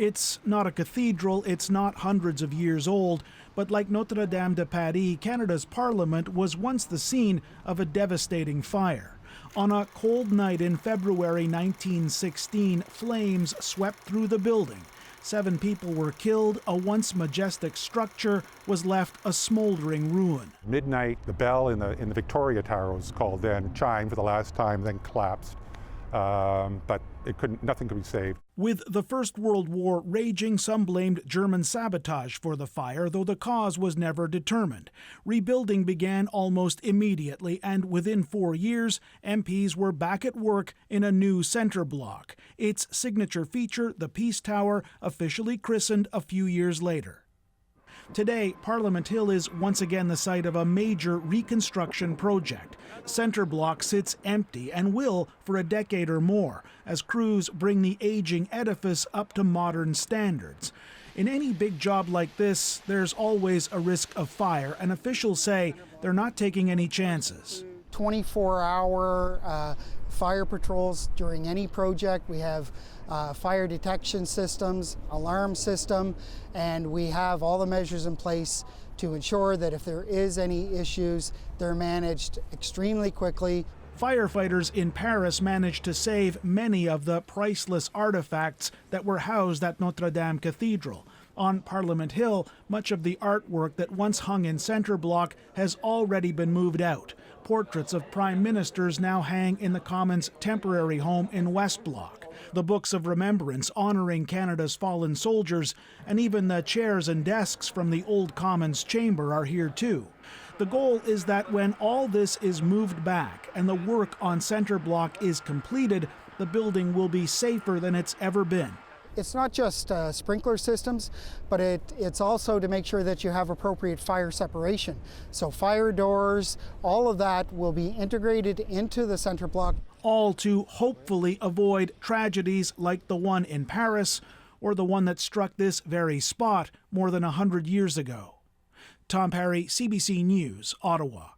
It's not a cathedral, it's not hundreds of years old, but like Notre Dame de Paris, Canada's Parliament was once the scene of a devastating fire. On a cold night in February 1916, flames swept through the building. 7 people were killed. A once majestic structure was left a smoldering ruin. Midnight, the bell in the Victoria Tower was called then, chimed for the last time, then collapsed. But nothing could be saved. With the First World War raging, some blamed German sabotage for the fire, though the cause was never determined. Rebuilding began almost immediately, and within 4 years, MPs were back at work in a new centre block. Its signature feature, the Peace Tower, officially christened a few years later. Today, Parliament Hill is once again the site of a major reconstruction project. Centre Block sits empty and will for a decade or more as crews bring the aging edifice up to modern standards. In any big job like this, there's always a risk of fire, and officials say they're not taking any chances. 24-hour fire patrols during any project. We have fire detection systems, alarm system, and we have all the measures in place to ensure that if there is any issues, they're managed extremely quickly. Firefighters in Paris managed to save many of the priceless artifacts that were housed at Notre Dame Cathedral. On Parliament Hill, much of the artwork that once hung in Centre Block has already been moved out. Portraits of prime ministers now hang in the Commons' temporary home in West Block. The books of remembrance honoring Canada's fallen soldiers, and even the chairs and desks from the old Commons chamber are here too. The goal is that when all this is moved back and the work on Centre Block is completed, the building will be safer than it's ever been. It's not just sprinkler systems, but it's also to make sure that you have appropriate fire separation. So fire doors, all of that will be integrated into the Centre Block. All to hopefully avoid tragedies like the one in Paris or the one that struck this very spot more than 100 years ago. Tom Parry, CBC News, Ottawa.